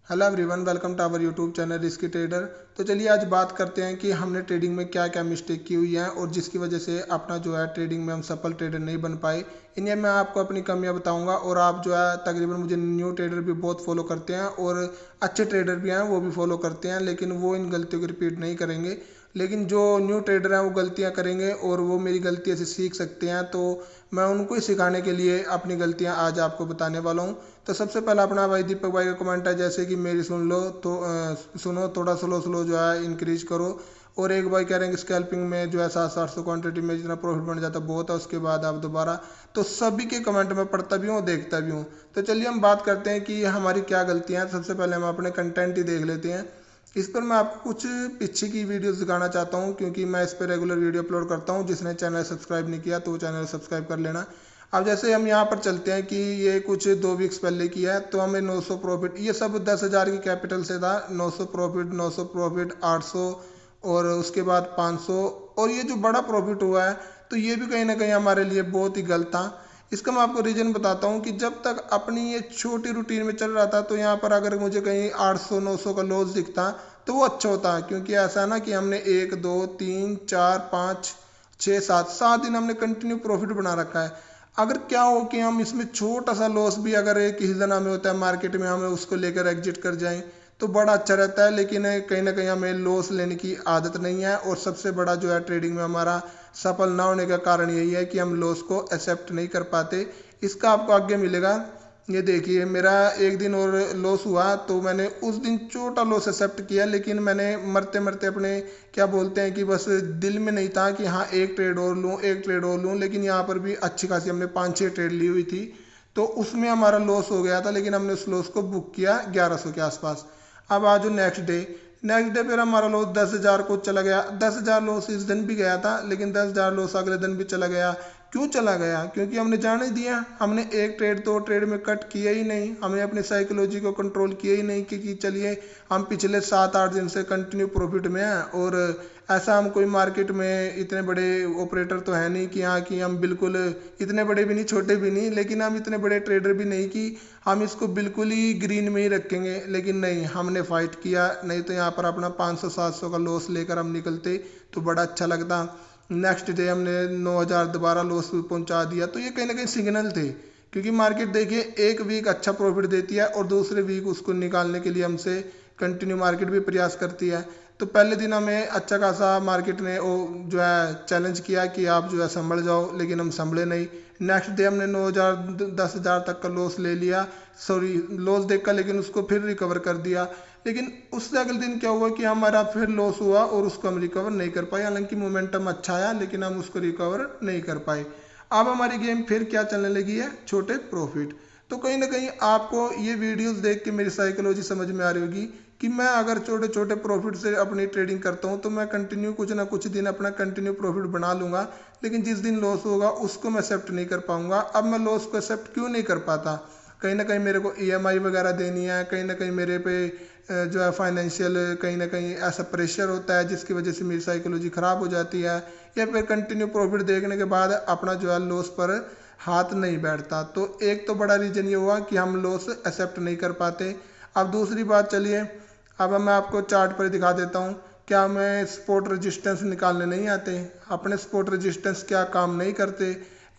Hello everyone, welcome to our YouTube channel risky trader. तो चलिए आज बात करते हैं कि हमने ट्रेडिंग में क्या क्या मिस्टेक की हुई है और जिसकी वजह से अपना जो है ट्रेडिंग में हम सफल ट्रेडर नहीं बन पाए। इन्हें मैं आपको अपनी कमियां बताऊंगा और आप जो है तकरीबन मुझे न्यू ट्रेडर भी बहुत फॉलो करते हैं और अच्छे ट्रेडर भी हैं वो भी फॉलो करते हैं, लेकिन वो इन गलतियों को रिपीट नहीं करेंगे। लेकिन जो न्यू ट्रेडर हैं वो गलतियां करेंगे और वो मेरी गलतियों से सीख सकते हैं, तो मैं उनको ही सिखाने के लिए अपनी गलतियां आज आपको बताने वाला हूं। तो सबसे पहला अपना भाई दीपक भाई का कमेंट है, जैसे कि मेरी सुन लो तो सुनो, थोड़ा स्लो स्लो जो है इंक्रीज करो। और एक भाई कह रहे हैं कि स्कैल्पिंग में जो है 700 क्वांटिटी में जितना प्रॉफिट बन जाता है बहुत है, उसके बाद आप दोबारा। तो सभी के कमेंट में पढ़ता भी हूँ देखता भी हूँ। तो चलिए हम बात करते हैं कि हमारी क्या गलतियाँ हैं। सबसे पहले हम अपने कंटेंट ही देख लेते हैं। इस पर मैं आपको कुछ पीछे की वीडियोस दिखाना चाहता हूँ, क्योंकि मैं इस पर रेगुलर वीडियो अपलोड करता हूँ। जिसने चैनल सब्सक्राइब नहीं किया तो वो चैनल सब्सक्राइब कर लेना। अब जैसे हम यहाँ पर चलते हैं कि ये कुछ 2 वीक्स पहले की है, तो हमें 900 प्रॉफिट, ये सब 10,000 की कैपिटल से था। 900 प्रॉफिट, 900 प्रॉफिट, 800 और उसके बाद 500। और ये जो बड़ा प्रॉफिट हुआ है तो ये भी कहीं ना कहीं हमारे लिए बहुत ही गलत था। इसका मैं आपको रीज़न बताता हूँ कि जब तक अपनी ये छोटी रूटीन में चल रहा था तो यहाँ पर अगर मुझे कहीं 800-900 का लॉस दिखता तो वो अच्छा होता, क्योंकि ऐसा है ना कि हमने 1 2 3 4 5 6 7 दिन हमने कंटिन्यू प्रॉफिट बना रखा है। अगर क्या हो कि हम इसमें छोटा सा लॉस भी अगर एक किसी दिन हमें होता है मार्केट में, हमें उसको लेकर एग्जिट कर जाएं तो बड़ा अच्छा रहता है। लेकिन कहीं ना कहीं हमें लॉस लेने की आदत नहीं है, और सबसे बड़ा जो है ट्रेडिंग में हमारा सफल ना होने का कारण यही है कि हम लॉस को एक्सेप्ट नहीं कर पाते। इसका आपको आगे मिलेगा। ये देखिए मेरा एक दिन और लॉस हुआ तो मैंने उस दिन छोटा लॉस एक्सेप्ट किया, लेकिन मैंने मरते मरते अपने क्या बोलते हैं कि बस दिल में नहीं था कि हाँ एक ट्रेड और लूँ, एक ट्रेड और लूँ। लेकिन यहाँ पर भी अच्छी खासी हमने 5-6 ट्रेड ली हुई थी, तो उसमें हमारा लॉस हो गया था, लेकिन हमने उस लॉस को बुक किया 1100 के आसपास। अब आज नेक्स्ट डे फिर हमारा लॉस 10,000 को चला गया। 10,000 लॉस इस दिन भी गया था, लेकिन 10,000 लॉस अगले दिन भी चला गया। क्यों चला गया? क्योंकि हमने जाने दिया, हमने एक ट्रेड 2 ट्रेड में कट किया ही नहीं, हमने अपनी साइकोलॉजी को कंट्रोल किया ही नहीं कि चलिए हम पिछले 7-8 दिन से कंटिन्यू प्रॉफिट में हैं। और ऐसा हम कोई मार्केट में इतने बड़े ऑपरेटर तो है नहीं कि हाँ कि हम बिल्कुल इतने बड़े भी नहीं छोटे भी नहीं, लेकिन हम इतने बड़े ट्रेडर भी नहीं कि हम इसको बिल्कुल ही ग्रीन में ही रखेंगे। लेकिन नहीं, हमने फाइट किया, नहीं तो यहाँ पर अपना 500-700 का लॉस लेकर हम निकलते तो बड़ा अच्छा लगता। नेक्स्ट डे हमने 9,000 दोबारा लॉस पहुंचा दिया। तो ये कहीं ना कहीं सिग्नल थे, क्योंकि मार्केट देखिए एक वीक अच्छा प्रॉफिट देती है और दूसरे वीक उसको निकालने के लिए हमसे कंटिन्यू मार्केट भी प्रयास करती है। तो पहले दिन हमें अच्छा खासा मार्केट ने वो जो है चैलेंज किया कि आप जो है संभल जाओ, लेकिन हम संभले नहीं। नेक्स्ट डे हमने 9,000 10,000 तक का लॉस ले लिया, सॉरी लॉस देखकर, लेकिन उसको फिर रिकवर कर दिया। लेकिन उससे अगले दिन क्या हुआ कि हमारा फिर लॉस हुआ और उसको हम रिकवर नहीं कर पाए। हालांकि मोमेंटम अच्छा आया, लेकिन हम उसको रिकवर नहीं कर पाए। अब हमारी गेम फिर क्या चलने लगी है, छोटे प्रॉफिट। तो कहीं ना कहीं आपको ये वीडियोस देख के मेरी साइकोलॉजी समझ में आ रही होगी कि मैं अगर छोटे छोटे प्रॉफिट से अपनी ट्रेडिंग करता हूँ तो मैं कंटिन्यू कुछ ना कुछ दिन अपना कंटिन्यू प्रॉफिट बना लूँगा, लेकिन जिस दिन लॉस होगा उसको मैं एक्सेप्ट नहीं कर पाऊंगा। अब मैं लॉस को एक्सेप्ट क्यों नहीं कर पाता? कहीं ना कहीं मेरे को ईएमआई वगैरह देनी है, कहीं ना कहीं मेरे पे जो है फाइनेंशियल कहीं ना कहीं ऐसा प्रेशर होता है जिसकी वजह से मेरी साइकोलॉजी ख़राब हो जाती है, या फिर कंटिन्यू प्रॉफिट देखने के बाद अपना जो है लॉस पर हाथ नहीं बैठता। तो एक तो बड़ा रीज़न ये हुआ कि हम लॉस एक्सेप्ट नहीं कर पाते। अब दूसरी बात, चलिए अब मैं आपको चार्ट पर दिखा देता हूँ। क्या हमें स्पॉट रेजिस्टेंस निकालने नहीं आते? अपने स्पॉट रेजिस्टेंस क्या काम नहीं करते?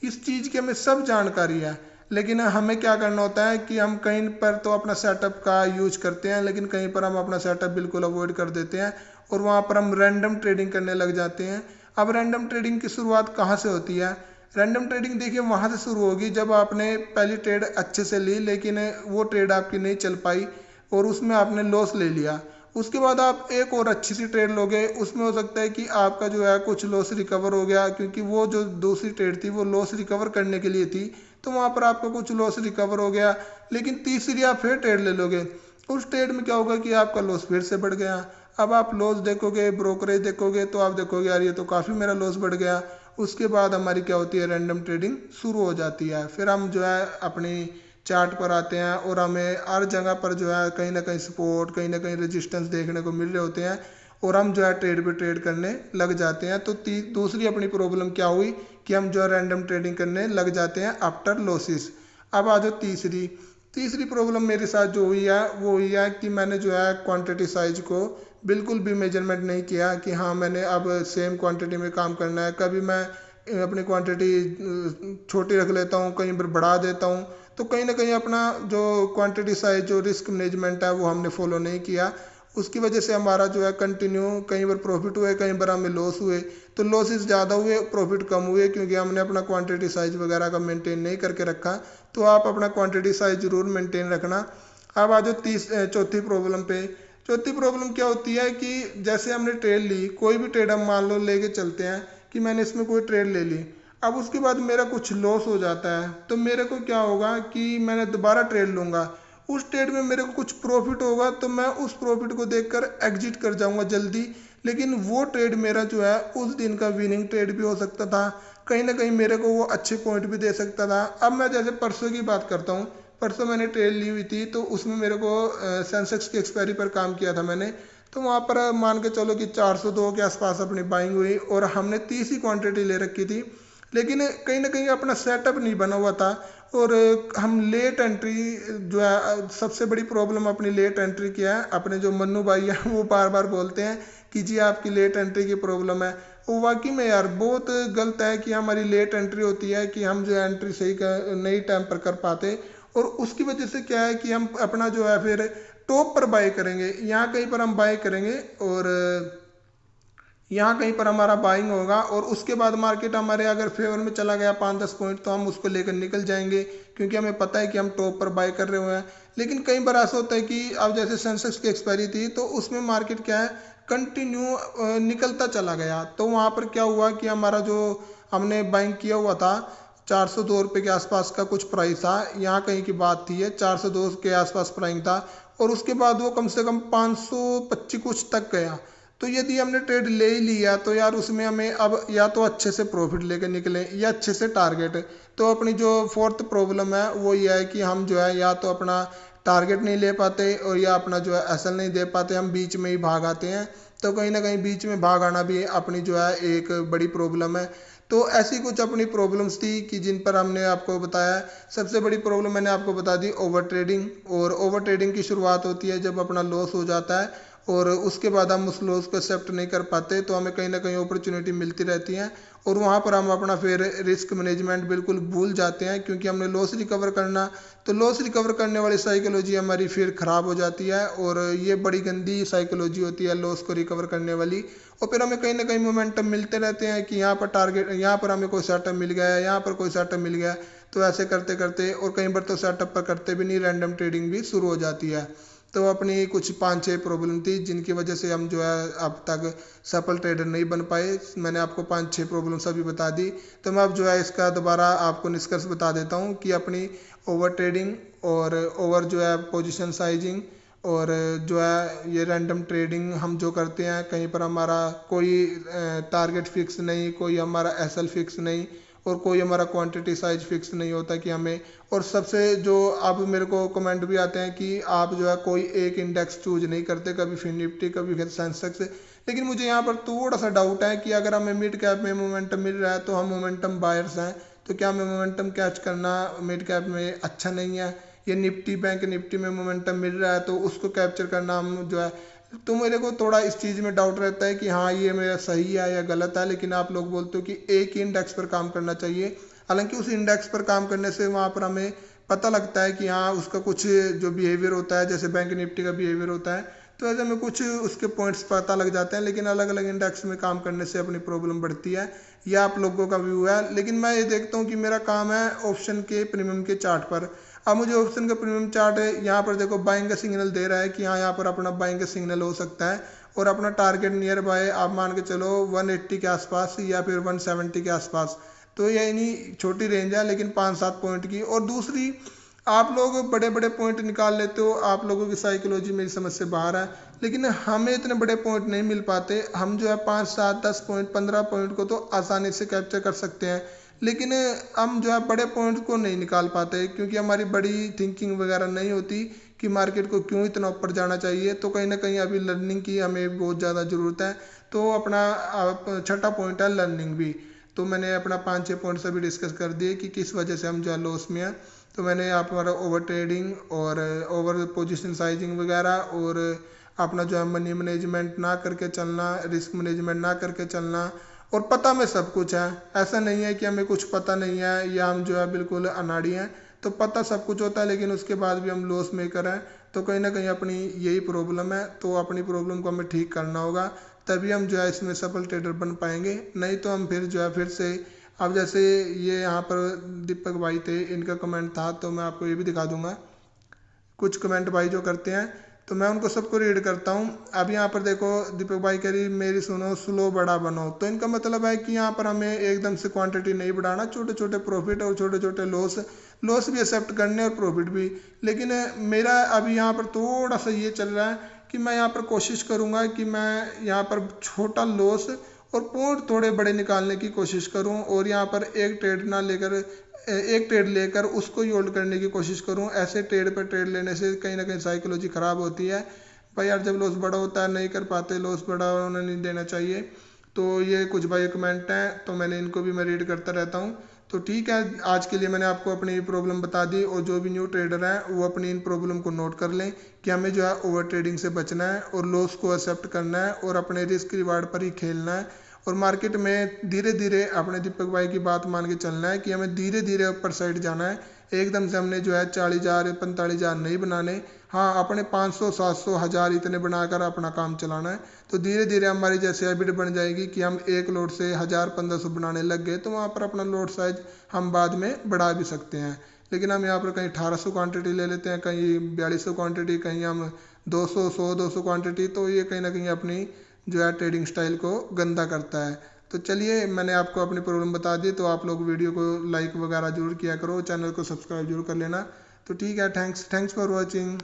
इस चीज़ की हमें सब जानकारी है, लेकिन हमें क्या करना होता है कि हम कहीं पर तो अपना सेटअप का यूज करते हैं, लेकिन कहीं पर हम अपना सेटअप बिल्कुल अवॉइड कर देते हैं और वहाँ पर हम रैंडम ट्रेडिंग करने लग जाते हैं। अब रैंडम ट्रेडिंग की शुरुआत कहाँ से होती है? रैंडम ट्रेडिंग देखिए वहाँ से शुरू होगी जब आपने पहली ट्रेड अच्छे से ली, लेकिन वो ट्रेड आपकी नहीं चल पाई और उसमें आपने लॉस ले लिया। उसके बाद आप एक और अच्छी सी ट्रेड लोगे, उसमें हो सकता है कि आपका जो है कुछ लॉस रिकवर हो गया, क्योंकि वो जो दूसरी ट्रेड थी वो लॉस रिकवर करने के लिए थी, तो वहाँ पर आपका कुछ लॉस रिकवर हो गया। लेकिन तीसरी आप फिर ट्रेड ले लोगे, उस ट्रेड में क्या होगा कि आपका लॉस फिर से बढ़ गया। अब आप लॉस देखोगे, ब्रोकरेज देखोगे, तो आप देखोगे यार ये तो काफ़ी मेरा लॉस बढ़ गया। उसके बाद हमारी क्या होती है, रैंडम ट्रेडिंग शुरू हो जाती है। फिर हम जो है अपनी चार्ट पर आते हैं और हमें हर जगह पर जो है कहीं ना कहीं सपोर्ट, कहीं ना कहीं रेजिस्टेंस देखने को मिल रहे होते हैं और हम जो है ट्रेड पे ट्रेड करने लग जाते हैं। तो दूसरी अपनी प्रॉब्लम क्या हुई कि हम जो है रैंडम ट्रेडिंग करने लग जाते हैं आफ्टर लॉसेस। अब आ जाओ तीसरी। तीसरी प्रॉब्लम मेरे साथ जो हुई है वो हुई है कि मैंने जो है क्वांटिटी साइज को बिल्कुल भी मेजरमेंट नहीं किया कि हाँ मैंने अब सेम क्वांटिटी में काम करना है। कभी मैं अपनी क्वांटिटी छोटी रख लेता हूँ, कहीं पर बढ़ा देता हूँ। तो कहीं ना कहीं अपना जो क्वांटिटी साइज जो रिस्क मैनेजमेंट है वो हमने फॉलो नहीं किया। उसकी वजह से हमारा जो है कंटिन्यू कई बार प्रॉफिट हुए, कई बार हमें लॉस हुए। तो लॉसेस ज़्यादा हुए, प्रॉफिट कम हुए, क्योंकि हमने अपना क्वांटिटी साइज वगैरह का मेंटेन नहीं करके रखा। तो आप अपना क्वांटिटी साइज जरूर मेंटेन रखना। अब आ जाओ चौथी प्रॉब्लम पे। चौथी प्रॉब्लम क्या होती है कि जैसे हमने ट्रेड ली, कोई भी ट्रेड हम मान लो लेके चलते हैं कि मैंने इसमें कोई ट्रेड ले ली, अब उसके बाद मेरा कुछ लॉस हो जाता है, तो मेरे को क्या होगा कि मैंने दोबारा ट्रेड लूँगा। उस ट्रेड में मेरे को कुछ प्रॉफिट होगा तो मैं उस प्रॉफिट को देखकर एग्जिट कर जाऊंगा जल्दी। लेकिन वो ट्रेड मेरा जो है उस दिन का विनिंग ट्रेड भी हो सकता था, कहीं ना कहीं मेरे को वो अच्छे पॉइंट भी दे सकता था। अब मैं जैसे परसों की बात करता हूँ, परसों मैंने ट्रेड ली हुई थी, तो उसमें मेरे को सेंसेक्स की एक्सपायरी पर काम किया था मैंने। तो वहाँ पर मान के चलो कि 402 के आसपास अपनी बाइंग हुई और हमने 30 ही क्वांटिटी ले रखी थी। लेकिन कहीं ना कहीं अपना सेटअप नहीं बना हुआ था और हम लेट एंट्री जो है, सबसे बड़ी प्रॉब्लम अपनी लेट एंट्री की है। अपने जो मन्नू भाई है वो बार बार बोलते हैं कि जी आपकी लेट एंट्री की प्रॉब्लम है। वो वाकई में यार बहुत गलत है कि हमारी लेट एंट्री होती है कि हम जो एंट्री नहीं टाइम पर कर पाते। और उसकी वजह से क्या है कि हम अपना जो है फिर टॉप पर बाय करेंगे, यहाँ कहीं पर हम बाय करेंगे और यहाँ कहीं पर हमारा बाइंग होगा और उसके बाद मार्केट हमारे अगर फेवर में चला गया 5-10 पॉइंट, तो हम उसको लेकर निकल जाएंगे, क्योंकि हमें पता है कि हम टॉप पर बाय कर रहे हुए हैं। लेकिन कई बार ऐसा होता है कि अब जैसे सेंसेक्स की एक्सपायरी थी, तो उसमें मार्केट क्या है कंटिन्यू निकलता चला गया। तो वहाँ पर क्या हुआ कि हमारा जो हमने बाइंग किया हुआ था 402 रुपये के आसपास का कुछ प्राइस था, यहाँ कहीं की बात थी, 402 के आसपास प्राइस था, और उसके बाद वो कम से कम 525 कुछ तक गया। तो यदि हमने ट्रेड ले ही लिया तो यार उसमें हमें अब या तो अच्छे से प्रॉफिट लेकर निकले या अच्छे से टारगेट। तो अपनी जो फोर्थ प्रॉब्लम है वो ये है कि हम जो है या तो अपना टारगेट नहीं ले पाते और या अपना जो है एसएल नहीं दे पाते, हम बीच में ही भाग आते हैं। तो कहीं ना कहीं बीच में भाग आना भी अपनी जो है एक बड़ी प्रॉब्लम है। तो ऐसी कुछ अपनी प्रॉब्लम्स थी कि जिन पर हमने आपको बताया। सबसे बड़ी प्रॉब्लम मैंने आपको बता दी ओवर ट्रेडिंग। और ओवर ट्रेडिंग की शुरुआत होती है जब अपना लॉस हो जाता है और उसके बाद हम उस लॉस को एक्सेप्ट नहीं कर पाते, तो हमें कहीं ना कहीं अपॉर्चुनिटी मिलती रहती है और वहाँ पर हम अपना फिर रिस्क मैनेजमेंट बिल्कुल भूल जाते हैं, क्योंकि हमने लॉस रिकवर करना। तो लॉस रिकवर करने वाली साइकोलॉजी हमारी फिर ख़राब हो जाती है और ये बड़ी गंदी साइकोलॉजी होती है लॉस को रिकवर करने वाली। और फिर हमें कहीं ना कहीं मोमेंटम मिलते रहते हैं कि यहाँ पर टारगेट, यहाँ पर हमें कोई सेटअप मिल गया, यहाँ पर कोई सेटअप मिल गया। तो ऐसे करते करते और कई बार तो सेटअप पर करते भी नहीं, रैंडम ट्रेडिंग भी शुरू हो जाती है। तो अपनी कुछ 5-6 प्रॉब्लम थी जिनकी वजह से हम जो है अब तक सफल ट्रेडर नहीं बन पाए। मैंने आपको 5-6 प्रॉब्लम सभी बता दी। तो मैं अब जो है इसका दोबारा आपको निष्कर्ष बता देता हूँ कि अपनी ओवर ट्रेडिंग और ओवर जो है पोजीशन साइजिंग और जो है ये रैंडम ट्रेडिंग हम जो करते हैं, कहीं पर हमारा कोई टारगेट फिक्स नहीं, कोई हमारा एसएल फिक्स नहीं और कोई हमारा क्वांटिटी साइज फिक्स नहीं होता कि हमें। और सबसे जो अब मेरे को कमेंट भी आते हैं कि आप जो है कोई एक इंडेक्स चूज नहीं करते, कभी फिर निफ्टी कभी फिर सेंसेक्स। लेकिन मुझे यहाँ पर थोड़ा सा डाउट है कि अगर हमें मिड कैप में मोमेंटम मिल रहा है तो हम मोमेंटम बायर्स हैं, तो क्या हमें मोमेंटम कैच करना मिड कैप में अच्छा नहीं है? ये निफ्टी बैंक निफ्टी में मोमेंटम मिल रहा है तो उसको कैप्चर करना हम जो है, तो मेरे को थोड़ा इस चीज़ में डाउट रहता है कि हाँ ये मेरा सही है या गलत है। लेकिन आप लोग बोलते हो कि एक ही इंडेक्स पर काम करना चाहिए, हालांकि उस इंडेक्स पर काम करने से वहाँ पर हमें पता लगता है कि हाँ उसका कुछ जो बिहेवियर होता है, जैसे बैंक निफ्टी का बिहेवियर होता है, तो ऐसे में कुछ उसके पॉइंट्स पता लग जाते हैं। लेकिन अलग अलग इंडेक्स में काम करने से अपनी प्रॉब्लम बढ़ती है। यह आप लोगों का व्यू है। लेकिन मैं ये देखता हूँ कि मेरा काम है ऑप्शन के प्रीमियम के चार्ट पर। अब मुझे ऑप्शन का प्रीमियम चार्ट है, यहाँ पर देखो बाइंग का सिग्नल दे रहा है कि हाँ यहाँ पर अपना बाइंग का सिग्नल हो सकता है और अपना टारगेट नियर बाय आप मान के चलो 180 के आसपास या फिर 170 के आसपास। तो ये नहीं छोटी रेंज है लेकिन 5-7 पॉइंट की। और दूसरी, आप लोग बड़े बड़े पॉइंट निकाल लेते हो, आप लोगों की साइकोलॉजी मेरी समझ से बाहर है। लेकिन हमें इतने बड़े पॉइंट नहीं मिल पाते। हम जो है 5-7-10 पॉइंट 15 पॉइंट को तो आसानी से कैप्चर कर सकते हैं, लेकिन हम जो है बड़े पॉइंट को नहीं निकाल पाते क्योंकि हमारी बड़ी थिंकिंग वगैरह नहीं होती कि मार्केट को क्यों इतना ऊपर जाना चाहिए। तो कहीं ना कहीं अभी लर्निंग की हमें बहुत ज़्यादा ज़रूरत है। तो अपना छठा पॉइंट है लर्निंग भी। तो मैंने अपना 5-6 पॉइंट्स अभी डिस्कस कर दिए कि किस वजह से हम जो है लॉस में हैं। तो मैंने यहाँ पर ओवर ट्रेडिंग और ओवर पोजीशन साइजिंग वगैरह और अपना जो है मनी मैनेजमेंट ना करके चलना, रिस्क मैनेजमेंट ना करके चलना, और पता में सब कुछ है। ऐसा नहीं है कि हमें कुछ पता नहीं है या हम जो है बिल्कुल अनाड़ी हैं। तो पता सब कुछ होता है, लेकिन उसके बाद भी हम लॉस मेकर हैं। तो कहीं ना कहीं अपनी यही प्रॉब्लम है। तो अपनी प्रॉब्लम को हमें ठीक करना होगा, तभी हम जो है इसमें सफल ट्रेडर बन पाएंगे। नहीं तो हम फिर जो है फिर से, अब जैसे ये यहाँ पर दीपक भाई थे, इनका कमेंट था, तो मैं आपको ये भी दिखा दूंगा। कुछ कमेंट भाई जो करते हैं तो मैं उनको सबको रीड करता हूँ। अब यहाँ पर देखो दीपक भाई कह रही मेरी सुनो स्लो बड़ा बनो। तो इनका मतलब है कि यहाँ पर हमें एकदम से क्वांटिटी नहीं बढ़ाना, छोटे छोटे प्रॉफिट और छोटे छोटे लॉस भी एक्सेप्ट करने और प्रॉफिट भी। लेकिन मेरा अभी यहाँ पर थोड़ा सा ये चल रहा है कि मैं यहाँ पर कोशिश करूँगा कि मैं यहाँ पर छोटा लॉस और पूर्ण थोड़े बड़े निकालने की कोशिश करूँ, और यहाँ पर एक ट्रेड लेकर उसको ही होल्ड करने की कोशिश करूं। ऐसे ट्रेड पर ट्रेड लेने से कहीं ना कहीं साइकोलॉजी खराब होती है भाई यार। जब लॉस बड़ा होता है नहीं कर पाते, लॉस बड़ा होने नहीं देना चाहिए। तो ये कुछ भाई कमेंट हैं, तो मैंने इनको भी मैं रीड करता रहता हूँ। तो ठीक है, आज के लिए मैंने आपको अपनी प्रॉब्लम बता दी, और जो भी न्यू ट्रेडर हैं वो अपनी इन प्रॉब्लम को नोट कर लें कि हमें जो है ओवर ट्रेडिंग से बचना है और लॉस को एक्सेप्ट करना है और अपने रिस्क रिवार्ड पर ही खेलना है। और मार्केट में धीरे धीरे अपने दीपक भाई की बात मान के चलना है कि हमें धीरे धीरे ऊपर साइड जाना है। एकदम से हमने जो है 40,000 45,000 नहीं बनाने। हाँ, अपने 500 700 1000 इतने बनाकर अपना काम चलाना है। तो धीरे धीरे हमारी जैसे हैबिट बन जाएगी कि हम एक लोड से 1000 1500 बनाने लग गए, तो वहाँ पर अपना लोड साइज हम बाद में बढ़ा भी सकते हैं। लेकिन हम यहाँ पर कहीं 1800 क्वांटिटी ले लेते हैं, कहीं 4200 क्वांटिटी, कहीं हम 200 100 200 क्वांटिटी। तो ये कहीं ना कहीं अपनी जो है ट्रेडिंग स्टाइल को गंदा करता है। तो चलिए, मैंने आपको अपनी प्रॉब्लम बता दी, तो आप लोग वीडियो को लाइक वगैरह जरूर किया करो, चैनल को सब्सक्राइब जरूर कर लेना। तो ठीक है, थैंक्स फॉर वॉचिंग।